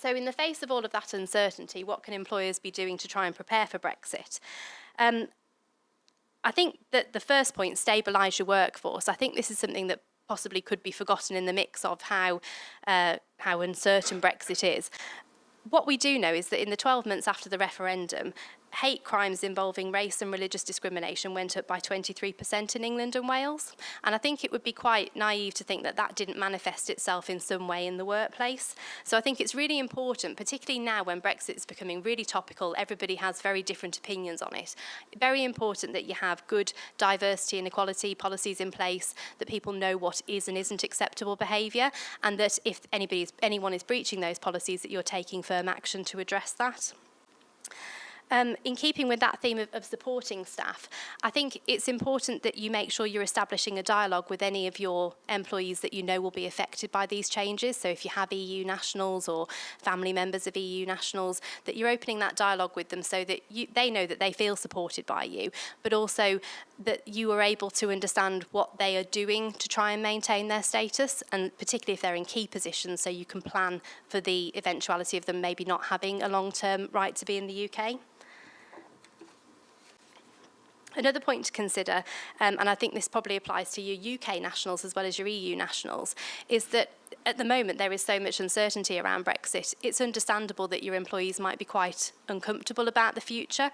So in the face of all of that uncertainty, what can employers be doing to try and prepare for Brexit? I think that the first point, stabilise your workforce. I think this is something that possibly could be forgotten in the mix of how uncertain Brexit is. What we do know is that in the 12 months after the referendum, hate crimes involving race and religious discrimination went up by 23% in England and Wales. And I think it would be quite naive to think that that didn't manifest itself in some way in the workplace. So I think it's really important, particularly now when Brexit is becoming really topical, everybody has very different opinions on it. Very important that you have good diversity and equality policies in place, that people know what is and isn't acceptable behaviour, and that if anyone is breaching those policies, that you're taking firm action to address that. In keeping with that theme of supporting staff, I think it's important that you make sure you're establishing a dialogue with any of your employees that you know will be affected by these changes. So if you have EU nationals or family members of EU nationals, that you're opening that dialogue with them so that they know that they feel supported by you, but also that you are able to understand what they are doing to try and maintain their status, and particularly if they're in key positions, so you can plan for the eventuality of them maybe not having a long-term right to be in the UK. Another point to consider, and I think this probably applies to your UK nationals as well as your EU nationals, is that at the moment there is so much uncertainty around Brexit. It's understandable that your employees might be quite uncomfortable about the future,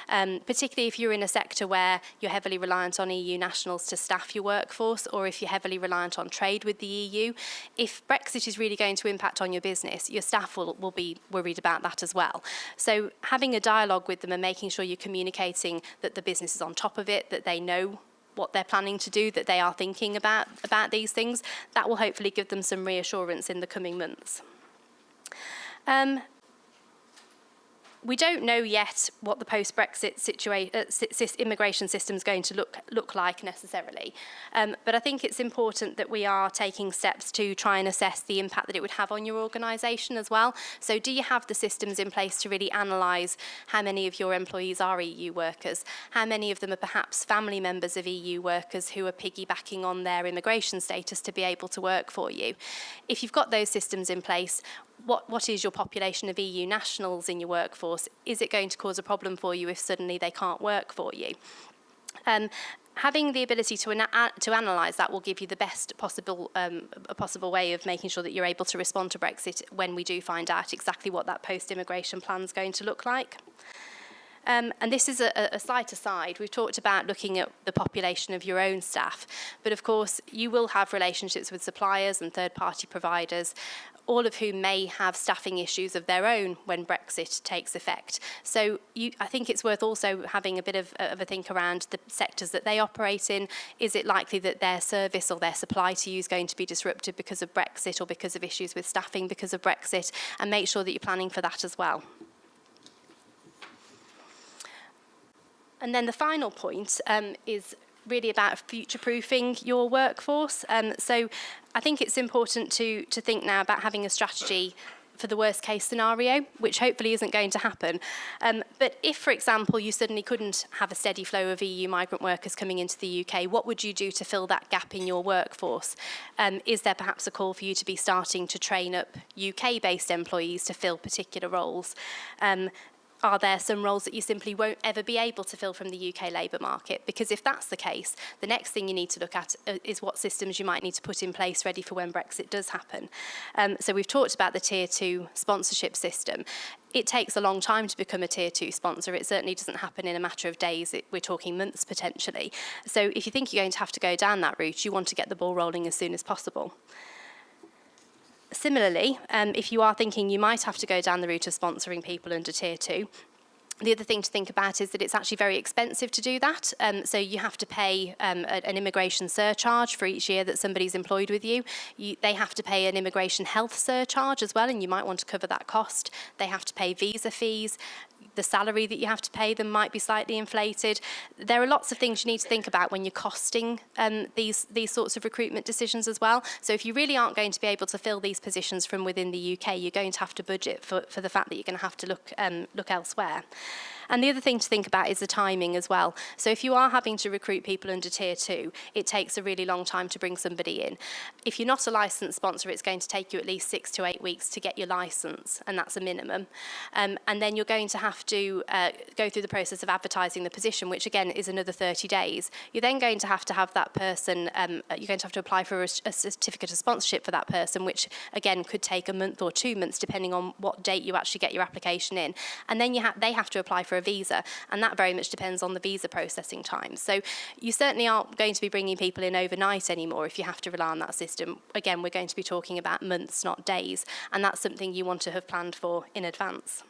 particularly if you're in a sector where you're heavily reliant on EU nationals to staff your workforce, or if you're heavily reliant on trade with the EU. If Brexit is really going to impact on your business, your staff will be worried about that as well. So having a dialogue with them and making sure you're communicating that the business is on top of it, that they know what they're planning to do, that they are thinking about these things, that will hopefully give them some reassurance in the coming months. We don't know yet what the post-Brexit immigration system is going to look like necessarily, but I think it's important that we are taking steps to try and assess the impact that it would have on your organisation as well. So do you have the systems in place to really analyse how many of your employees are EU workers? How many of them are perhaps family members of EU workers who are piggybacking on their immigration status to be able to work for you? If you've got those systems in place, what is your population of EU nationals in your workforce? Is it going to cause a problem for you if suddenly they can't work for you? Having the ability to analyse that will give you the best possible way of making sure that you're able to respond to Brexit when we do find out exactly what that post-immigration plan is going to look like. And this is a slight aside. We've talked about looking at the population of your own staff, but of course you will have relationships with suppliers and third-party providers, all of whom may have staffing issues of their own when Brexit takes effect. So I think it's worth also having a bit of a think around the sectors that they operate in. Is it likely that their service or their supply to you is going to be disrupted because of Brexit or because of issues with staffing because of Brexit? And make sure that you're planning for that as well. And then the final point is really about future-proofing your workforce. So I think it's important to think now about having a strategy for the worst-case scenario, which hopefully isn't going to happen. But if, for example, you suddenly couldn't have a steady flow of EU migrant workers coming into the UK, what would you do to fill that gap in your workforce? Is there perhaps a call for you to be starting to train up UK-based employees to fill particular roles? Are there some roles that you simply won't ever be able to fill from the UK labour market? Because if that's the case, the next thing you need to look at is what systems you might need to put in place ready for when Brexit does happen. So we've talked about the Tier 2 sponsorship system. It takes a long time to become a Tier 2 sponsor. It certainly doesn't happen in a matter of days. We're talking months potentially. So if you think you're going to have to go down that route, you want to get the ball rolling as soon as possible. Similarly, if you are thinking you might have to go down the route of sponsoring people under Tier 2, the other thing to think about is that it's actually very expensive to do that. So you have to pay an immigration surcharge for each year that somebody's employed with you. They have to pay an immigration health surcharge as well, and you might want to cover that cost. They have to pay visa fees. The salary that you have to pay them might be slightly inflated. There are lots of things you need to think about when you're costing these sorts of recruitment decisions as well. So if you really aren't going to be able to fill these positions from within the UK, you're going to have to budget for the fact that you're going to have to look elsewhere. And the other thing to think about is the timing as well. So if you are having to recruit people under Tier 2, it takes a really long time to bring somebody in. If you're not a licensed sponsor, it's going to take you at least 6 to 8 weeks to get your license, and that's a minimum. And then you're going to have to go through the process of advertising the position, which again is another 30 days. You're then going to have that person, you're going to have to apply for a certificate of sponsorship for that person, which again could take a month or 2 months depending on what date you actually get your application in. And then they have to apply for a visa, and that very much depends on the visa processing time. So you certainly aren't going to be bringing people in overnight anymore if you have to rely on that system. Again, we're going to be talking about months, not days, and that's something you want to have planned for in advance.